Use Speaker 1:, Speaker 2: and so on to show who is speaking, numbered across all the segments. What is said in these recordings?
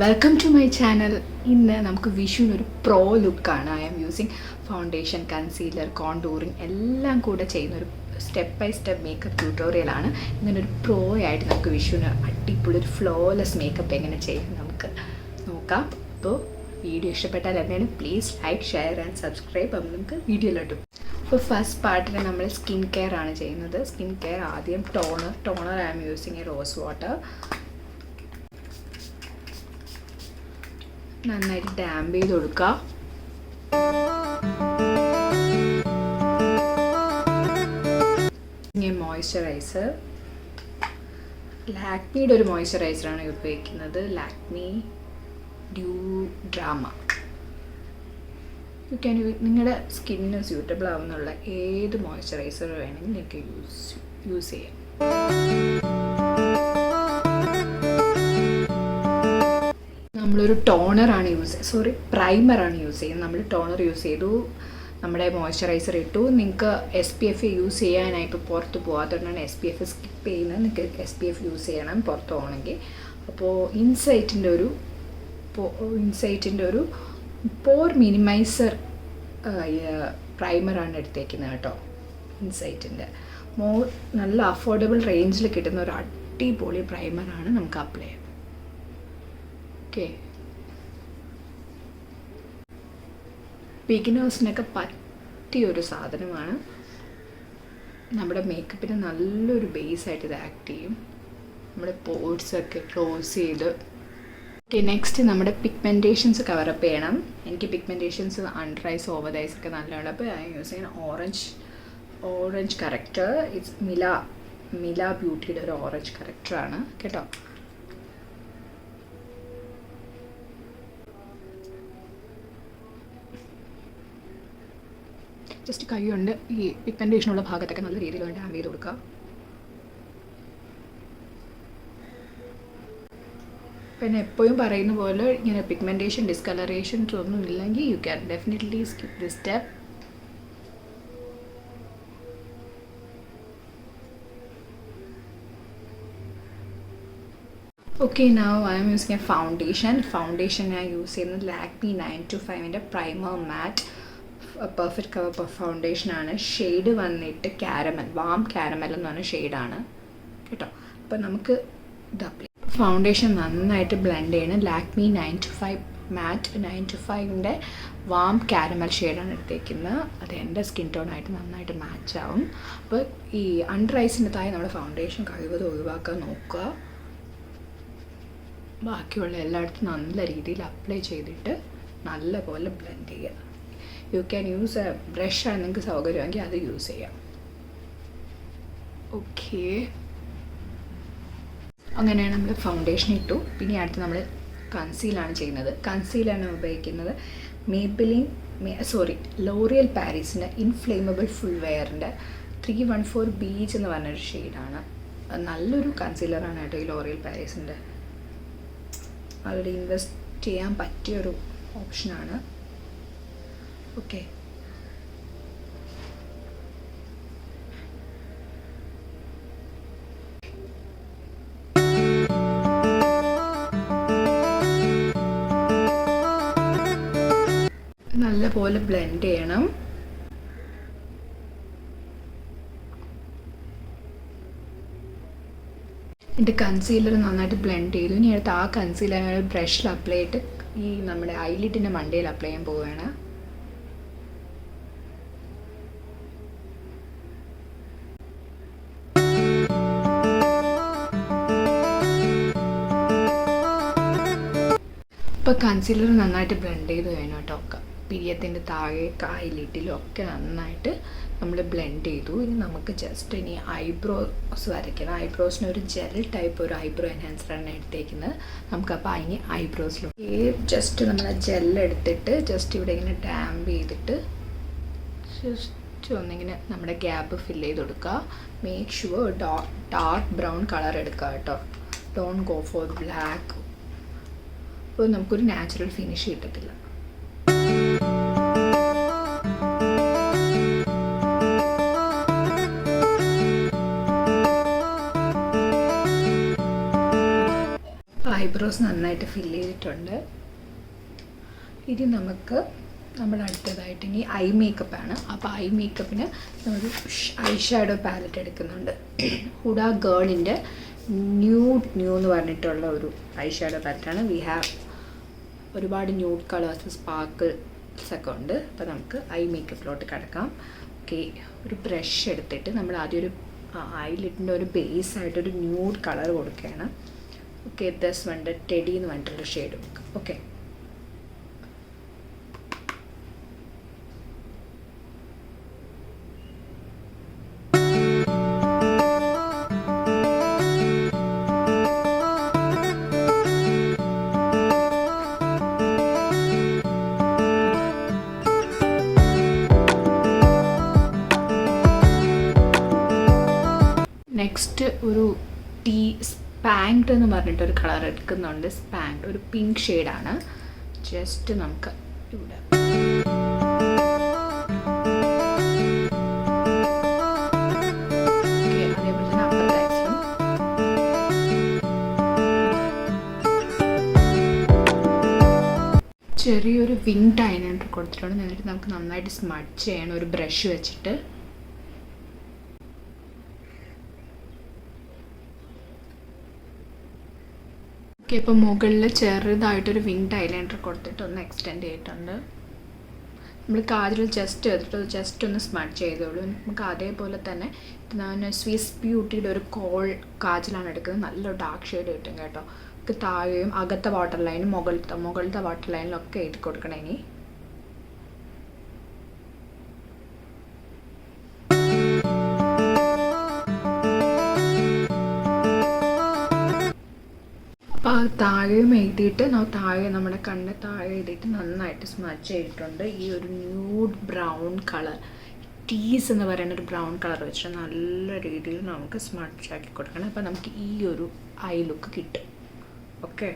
Speaker 1: Welcome to my channel. ഇന്ന് നമുക്ക് വിഷുവിനൊരു പ്രോ ലുക്കാണ്. I am using foundation, concealer, contouring എല്ലാം കൂടെ ചെയ്യുന്നൊരു സ്റ്റെപ്പ് ബൈ സ്റ്റെപ്പ് മേക്കപ്പ് ട്യൂട്ടോറിയലാണ്. ഇങ്ങനൊരു പ്രോ ആയിട്ട് നമുക്ക് വിഷുവിന് അടിപൊളി ഒരു ഫ്ലോലെസ് മേക്കപ്പ് എങ്ങനെ ചെയ്യും നമുക്ക് നോക്കാം. അപ്പോൾ വീഡിയോ ഇഷ്ടപ്പെട്ടാൽ എന്താണ് please like, share and subscribe. അപ്പോൾ നമുക്ക് വീഡിയോയിലോട്ട്. അപ്പോൾ ഫസ്റ്റ് പാർട്ടിന് നമ്മൾ സ്കിൻ കെയർ ആണ് ചെയ്യുന്നത്. സ്കിൻ കെയർ ആദ്യം toner I am using a rose water. നന്നായിട്ട് ഡാമ്പ് ചെയ്ത് കൊടുക്കുക. മോയ്സ്ചറൈസർ ലാക്മിയുടെ ഒരു മോയ്സ്ചറൈസറാണ് ഉപയോഗിക്കുന്നത്, Lakme dew drama. You can നിങ്ങളുടെ സ്കിന്നിന് സ്യൂട്ടബിൾ ആവുന്നുള്ള ഏത് മോയ്സ്ചറൈസർ വേണമെങ്കിൽ നിങ്ങൾക്ക് യൂസ് ചെയ്യാം. നമ്മളൊരു ടോണറാണ് പ്രൈമറാണ് യൂസ് ചെയ്യുന്നത്. നമ്മൾ ടോണർ യൂസ് ചെയ്തു, നമ്മുടെ മോയ്സ്ചറൈസർ ഇട്ടു. നിങ്ങൾക്ക് SPF യൂസ് ചെയ്യാനായി ഇപ്പോൾ പുറത്ത് പോകാത്തതുകൊണ്ടാണ് SPF സ്കിപ്പ് ചെയ്യുന്നത്. നിങ്ങൾക്ക് SPF യൂസ് ചെയ്യണം പുറത്ത് പോകണമെങ്കിൽ. അപ്പോൾ ഇൻസൈറ്റിൻ്റെ ഒരു പോർ മിനിമൈസർ പ്രൈമറാണ് എടുത്തേക്കുന്നത് കേട്ടോ. ഇൻസൈറ്റിൻ്റെ നല്ല അഫോർഡബിൾ റേഞ്ചിൽ കിട്ടുന്ന ഒരു അടിപൊളി പ്രൈമറാണ് നമുക്ക് അപ്ലൈ ചെയ്യാം. ഓക്കെ, ബിഗിനേഴ്സിനൊക്കെ പറ്റിയൊരു സാധനമാണ്. നമ്മുടെ മേക്കപ്പിന് നല്ലൊരു ബേസായിട്ട് ഇത് ആക്ട് ചെയ്യും. നമ്മുടെ പോർട്സൊക്കെ ക്ലോസ് ചെയ്ത്. ഓക്കെ, നെക്സ്റ്റ് നമ്മുടെ പിഗ്മെൻറ്റേഷൻസ് കവറപ്പ് ചെയ്യണം. എനിക്ക് pigmentations under eyes, over eyes ഒക്കെ നല്ലതാണ്. അപ്പോൾ ഐ യൂസ് ചെയ്യുന്ന ഓറഞ്ച് കറക്റ്റർ. ഇറ്റ്സ് മില ബ്യൂട്ടിയുടെ ഒരു ഓറഞ്ച് കറക്റ്ററാണ് കേട്ടോ. ജസ്റ്റ് കൈ കൊണ്ട് ഈ പിഗ്മെൻറ്റേഷനുള്ള ഭാഗത്തൊക്കെ നല്ല രീതിയിൽ ഡാമ്പ് ചെയ്ത് കൊടുക്കുക. പിന്നെ എപ്പോഴും പറയുന്ന പോലെ ഇങ്ങനെ പിഗ്മെൻറ്റേഷൻ, ഡിസ്കളറേഷൻസ് ഒന്നും ഇല്ലെങ്കിൽ you can definitely skip this step. Okay, now I am using a foundation ഞാൻ യൂസ് ചെയ്യുന്നത് ലാക്മി 925ൻ്റെ പ്രൈമർ മാറ്റ് പെർഫെക്റ്റ് കവർ ഫൗണ്ടേഷനാണ്. ഷെയ്ഡ് വന്നിട്ട് വാം കാരമൽ എന്ന് പറഞ്ഞ ഷെയ്ഡാണ് കേട്ടോ. അപ്പോൾ നമുക്ക് ഇത് അപ്ലൈ. ഫൗണ്ടേഷൻ നന്നായിട്ട് ബ്ലെൻഡ് ചെയ്യണം. ലാക്മി 925 മാറ്റ് 925ൻ്റെ വാം കാരമൽ ഷെയ്ഡാണ് എടുത്തേക്കുന്നത്. അത് എൻ്റെ സ്കിൻ ടോണായിട്ട് നന്നായിട്ട് മാച്ച് ആവും. അപ്പോൾ ഈ അണ്ടർ ഐസിൻ്റെ താഴെ നമ്മുടെ ഫൗണ്ടേഷൻ കഴിവതും ഒഴിവാക്കാൻ നോക്കുക. ബാക്കിയുള്ള എല്ലായിടത്തും നല്ല രീതിയിൽ അപ്ലൈ ചെയ്തിട്ട് നല്ലപോലെ ബ്ലെൻഡ് ചെയ്യുക. യു ക്യാൻ യൂസ് എ ബ്രഷാണ് നിങ്ങൾക്ക് സൗകര്യമെങ്കിൽ അത് യൂസ് ചെയ്യാം. ഓക്കെ, അങ്ങനെയാണ് നമ്മൾ ഫൗണ്ടേഷൻ ഇട്ടു. പിന്നെ അടുത്ത് നമ്മൾ കൺസീലാണ് ചെയ്യുന്നത്. കൺസീലാണ് ഉപയോഗിക്കുന്നത് ലോറിയൽ പാരീസിൻ്റെ ഇൻഫ്ലേമബിൾ ഫുൾ വെയറിൻ്റെ 314 ബീച്ച് എന്ന് പറഞ്ഞൊരു ഷെയ്ഡാണ്. നല്ലൊരു കൺസീലറാണ് കേട്ടോ ഈ ലോറിയൽ പാരീസിൻ്റെ. അവിടെ ഇൻവെസ്റ്റ് ചെയ്യാൻ പറ്റിയൊരു ഓപ്ഷനാണ്. ഓക്കെ, നല്ലപോലെ ബ്ലെൻഡ് ചെയ്യണം. എൻ്റെ കൺസീലർ നന്നായിട്ട് ബ്ലെൻഡ് ചെയ്തു. ഇനി അടുത്ത് ആ കൺസീലർ ബ്രഷിൽ അപ്ലൈ ചെയ്തിട്ട് ഈ നമ്മുടെ ഐലിഡിൻ്റെ മണ്ടയിൽ അപ്ലൈ ചെയ്യാൻ പോവുകയാണ്. ഇപ്പോൾ കൺസീലർ നന്നായിട്ട് ബ്ലെൻഡ് ചെയ്ത് കഴിഞ്ഞു കേട്ടോ. പിരിയത്തിൻ്റെ താഴെ ഐലിഡിലും ഒക്കെ നന്നായിട്ട് നമ്മൾ ബ്ലെൻഡ് ചെയ്തു. ഇനി നമുക്ക് ജസ്റ്റ് ഐബ്രോസ് വരയ്ക്കണം. ഐബ്രോസിന് ഒരു ജെൽ ടൈപ്പ് ഒരു ഐബ്രോ എൻഹാൻസറാണ് എടുത്തേക്കുന്നത്. നമുക്കപ്പോൾ അതിന് ഐബ്രോസിലും ജസ്റ്റ് നമ്മൾ ആ ജെല്ലെടുത്തിട്ട് ജസ്റ്റ് ഇവിടെ ഇങ്ങനെ ഡാമ്പ് ചെയ്തിട്ട് ജസ്റ്റ് ഒന്നിങ്ങനെ നമ്മുടെ ഗ്യാപ്പ് ഫില്ല് ചെയ്ത് കൊടുക്കുക. Make sure dark brown colour എടുക്കുക കേട്ടോ. Don't go for black. അപ്പോൾ നമുക്കൊരു നാച്ചുറൽ ഫിനിഷ് കിട്ടത്തില്ല. ഐബ്രോസ് നന്നായിട്ട് ഫില്ല് ചെയ്തിട്ടുണ്ട്. ഇനി നമുക്ക് നമ്മുടെ അടുത്തതായിട്ട് ഇനി ഐ മേക്കപ്പാണ്. അപ്പോൾ ഐ മേക്കപ്പിന് നമ്മൾ ഐ ഷാഡോ പാലറ്റ് എടുക്കുന്നുണ്ട്. ഹുഡ ഗേളിൻ്റെ ന്യൂ എന്ന് പറഞ്ഞിട്ടുള്ള ഒരു ഐ ഷാഡോ പാലറ്റാണ്. വി ഹാവ് ഒരുപാട് ന്യൂഡ് കളേഴ്സ് സ്പാർക്കിൾസ് ഒക്കെ ഉണ്ട്. അപ്പോൾ നമുക്ക് ഐ മേക്കപ്പിലോട്ട് കിടക്കാം. ഓക്കെ, ഒരു ബ്രഷ് എടുത്തിട്ട് നമ്മൾ ആദ്യം ഒരു ഐലിറ്റിൻ്റെ ഒരു ബേസായിട്ടൊരു ന്യൂഡ് കളർ കൊടുക്കുകയാണ്. ഓക്കെ, ദസ് വേണ്ട ടെഡി എന്ന് പറഞ്ഞിട്ടുള്ള ഷെയ്ഡ് കൊടുക്കുക. ഓക്കെ, നെക്സ്റ്റ് ഒരു സ്പാങ്ക്ഡ് എന്ന് പറഞ്ഞിട്ടൊരു കളർ എടുക്കുന്നുണ്ട്. സ്പാങ്ക്ഡ് ഒരു പിങ്ക് ഷെയ്ഡാണ്. ജസ്റ്റ് നമുക്ക് ഇവിടെ അതേപോലെ തന്നെ അപ്പുറത്തെ ഐസിലും ചെറിയൊരു വിങ്ഡ് ഐലൈനർ കൊടുത്തിട്ടുണ്ട്. എന്നിട്ട് നമുക്ക് നന്നായിട്ട് സ്മഡ്ജ് ചെയ്യണം ഒരു ബ്രഷ് വെച്ചിട്ട്. ഓക്കെ, ഇപ്പോൾ മുകളിൽ ചെറുതായിട്ടൊരു വിങ്ഡ് ഐലൈനർ കൊടുത്തിട്ട് ഒന്ന് എക്സ്റ്റെൻഡ് ചെയ്തിട്ടുണ്ട്. നമ്മൾ കാജൽ ജസ്റ്റ് ഒന്ന് സ്മഡ്ജ് ചെയ്തോളൂ. നമുക്ക് അതേപോലെ തന്നെ ഞാൻ സ്വിസ് ബ്യൂട്ടിയുടെ ഒരു കോൾ കാജലാണ് എടുക്കുന്നത്. നല്ല ഡാർക്ക് ഷെയ്ഡ് കിട്ടും കേട്ടോ. നമുക്ക് താഴെയും അകത്തെ വാട്ടർ ലൈനും മുകളിലത്തെ വാട്ടർ ലൈനിലൊക്കെ എഴുതി കൊടുക്കണം. ഇനി അപ്പോൾ താഴെയും എഴുതിയിട്ട് നമ്മുടെ കണ്ണ് താഴെ എഴുതിയിട്ട് നന്നായിട്ട് സ്മഡ്ജ് ചെയ്തിട്ടുണ്ട്. ഈ ഒരു ന്യൂഡ് ബ്രൗൺ കളർ ടീസ് എന്ന് പറയുന്ന ഒരു ബ്രൗൺ കളർ വെച്ചിട്ട് നല്ല രീതിയിൽ നമുക്ക് സ്മഡ്ജ് ആക്കി കൊടുക്കണം. അപ്പോൾ നമുക്ക് ഈ ഒരു ഐ ലുക്ക് കിട്ടും. ഓക്കെ,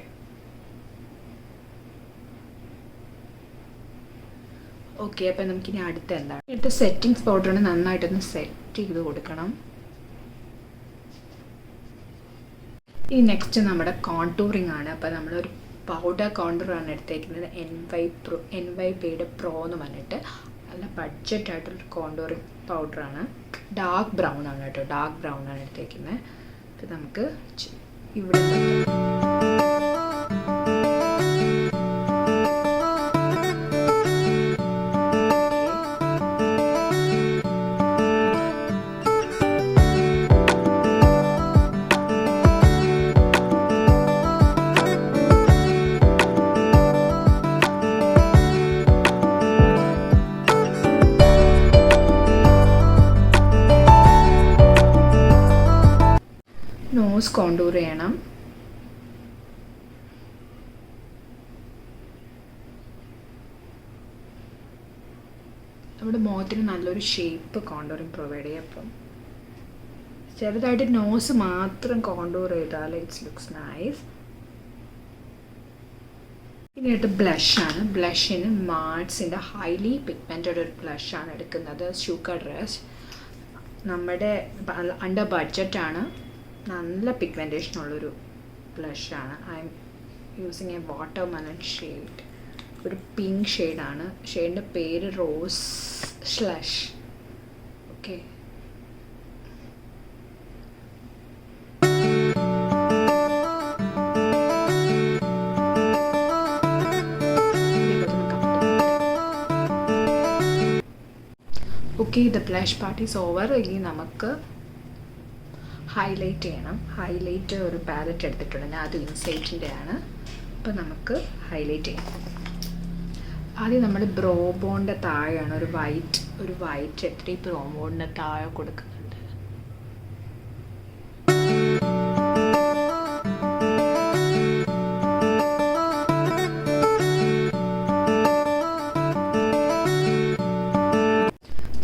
Speaker 1: അപ്പോൾ നമുക്കിനി അടുത്ത എന്താണ്, അടുത്ത സെറ്റിങ്സ് പൗഡറാണ്. നന്നായിട്ടൊന്ന് സെറ്റ് ചെയ്ത് കൊടുക്കണം. ഈ നെക്സ്റ്റ് നമ്മുടെ കോണ്ടൂറിങ് ആണ്. അപ്പോൾ നമ്മളൊരു പൗഡർ കോണ്ടൂറാണ് എടുത്തേക്കുന്നത്. NYPയുടെ പ്രോ എന്ന് പറഞ്ഞിട്ട് നല്ല ബഡ്ജറ്റായിട്ടുള്ളൊരു കോണ്ടൂറിങ് പൗഡറാണ്. ഡാർക്ക് ബ്രൗൺ ആണ് കേട്ടോ, ഡാർക്ക് ബ്രൗൺ ആണ് എടുത്തേക്കുന്നത്. അപ്പോൾ നമുക്ക് ഇവിടെ നോസ് കോണ്ടൂർ ചെയ്യണം. നമ്മുടെ മുഖത്തിന് നല്ലൊരു ഷേപ്പ് കോണ്ടൂറിങ് പ്രൊവൈഡ് ചെയ്യും. അപ്പം ചെറുതായിട്ട് നോസ് മാത്രം കോണ്ടൂർ ചെയ്താൽ ഇറ്റ്സ് ലുക്സ് നൈസ്. ഇനിയായിട്ട് ബ്ലഷാണ്. ബ്ലഷിന് മാർട്സിൻ്റെ ഹൈലി പിഗ്മെൻറ്റഡ് ഒരു ബ്ലഷാണ് എടുക്കുന്നത്. ഷുഗർ റഷ് നമ്മുടെ അണ്ടർ ബഡ്ജറ്റാണ്. നല്ല പിഗ്മെൻറ്റേഷനുള്ളൊരു ബ്ലഷാണ്. I am using a watermelon shade. ഒരു പിങ്ക് ഷെയ്ഡാണ്. ഷെയ്ഡിൻ്റെ പേര് rose slush. Okay, the blush part is over. ഇനി നമുക്ക് ഹൈലൈറ്റ് ചെയ്യണം. ഹൈലൈറ്റ് ഒരു പാലറ്റ് എടുത്തിട്ടുണ്ട് ഞാൻ, അത് ഇൻസൈറ്റിൻ്റെ ആണ്. അപ്പോൾ നമുക്ക് ഹൈലൈറ്റ് ചെയ്യാം. ആദ്യം നമ്മൾ ബ്രോ ബോണിൻ്റെ താഴെയാണ് ഒരു വൈറ്റ് എടുത്തിട്ട് ഈ ബ്രോ ബോണിൻ്റെ താഴെ കൊടുക്കുന്നുണ്ട്.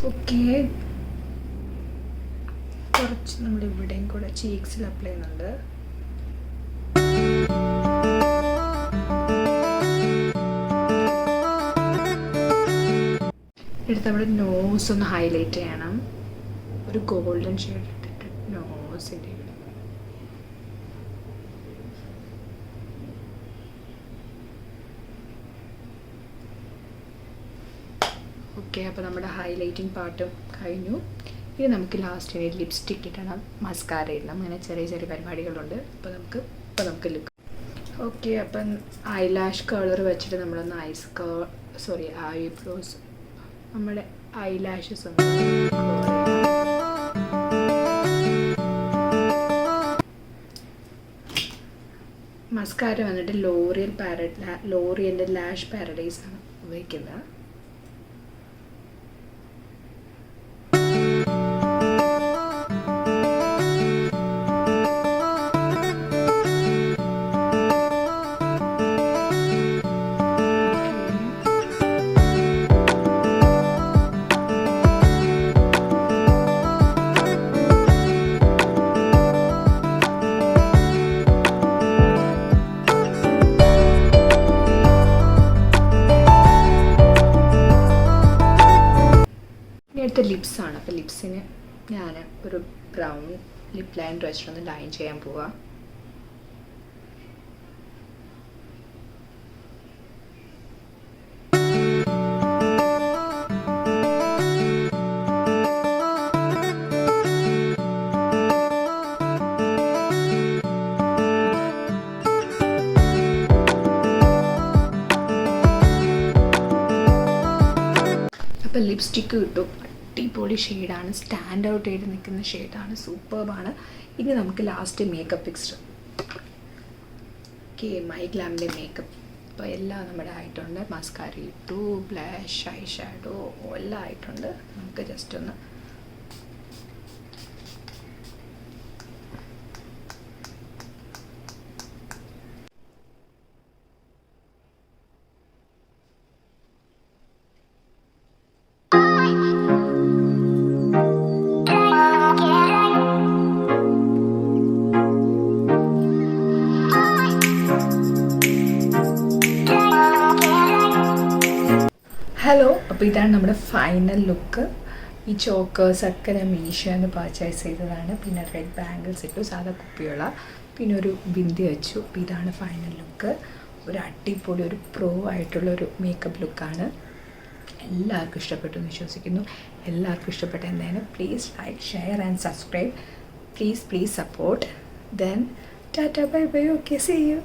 Speaker 1: ഓക്കെ, കുറച്ച് നമ്മൾ ഇവിടെയും കൂടെ ചീക്സിൽ അപ്ലൈ ചെയ്യുന്നുണ്ട്. എടുത്ത് നമ്മുടെ നോസ് ഒന്ന് ഹൈലൈറ്റ് ചെയ്യണം. ഒരു ഗോൾഡൻ ഷെയ്ഡ് എടുത്തിട്ട് നോസിൻ്റെ ഓക്കെ, അപ്പോൾ നമ്മുടെ ഹൈലൈറ്റിംഗ് പാർട്ടും കഴിഞ്ഞു. ഇനി നമുക്ക് ലാസ്റ്റ് ലിപ്സ്റ്റിക്ക് ഇടണം, മസ്കാര ഇടണം, അങ്ങനെ ചെറിയ ചെറിയ പരിപാടികളുണ്ട്. അപ്പോൾ നമുക്ക് ലുക്ക് ഓക്കെ. അപ്പം ഐലാഷ് കളർ വെച്ചിട്ട് നമ്മളൊന്ന് ഐബ്രോസ്, നമ്മുടെ ഐലാഷസ് ഒന്ന് മസ്കാര വന്നിട്ട് ലോറിയലിൻ്റെ ലാഷ് പാരഡൈസ് ആണ് ഉപയോഗിക്കുന്നത്. അടുത്ത ലിപ്സാണ്. അപ്പോൾ ലിപ്സിന് ഞാൻ ഒരു ബ്രൗൺ ലിപ് ലൈൻ വെച്ചിട്ടൊന്ന് ലൈൻ ചെയ്യാൻ പോവാം. അപ്പോൾ ലിപ്സ്റ്റിക്ക് കിട്ടും, അടിപൊളി ഷെയ്ഡാണ്, സ്റ്റാൻഡ് ഔട്ട് ചെയ്ത് നിൽക്കുന്ന ഷെയ്ഡാണ്, സൂപ്പർബാണ്. ഇനി നമുക്ക് last makeup fixed okay, my ഗ്ലാമിൻ്റെ മേക്കപ്പ്. അപ്പോൾ എല്ലാം നമ്മുടെ ആയിട്ടുണ്ട്. മസ്കാര ഇട്ടു, ബ്ലഷ്, ഐ ഷാഡോ എല്ലാം ആയിട്ടുണ്ട്. നമുക്ക് ജസ്റ്റ് ഒന്ന് ഹലോ. അപ്പോൾ ഇതാണ് നമ്മുടെ ഫൈനൽ ലുക്ക്. ഈ ചോക്കേഴ്സൊക്കെ ഞാൻ മീഷോന്ന് പർച്ചേസ് ചെയ്തതാണ്. പിന്നെ റെഡ് ബാംഗിൾസ് ഇട്ടു, സാധാ കുപ്പിയുള്ള, പിന്നെ ഒരു ബിന്ദി വെച്ചു. അപ്പോൾ ഇതാണ് ഫൈനൽ ലുക്ക്. ഒരു അടിപൊളി ഒരു പ്രോ ആയിട്ടുള്ളൊരു മേക്കപ്പ് ലുക്കാണ്. എല്ലാവർക്കും ഇഷ്ടപ്പെട്ടു എന്ന് വിശ്വസിക്കുന്നു. എല്ലാവർക്കും ഇഷ്ടപ്പെട്ട എന്തായാലും please like, share and subscribe. Please support. Then tata, bye bye. Okay, see U.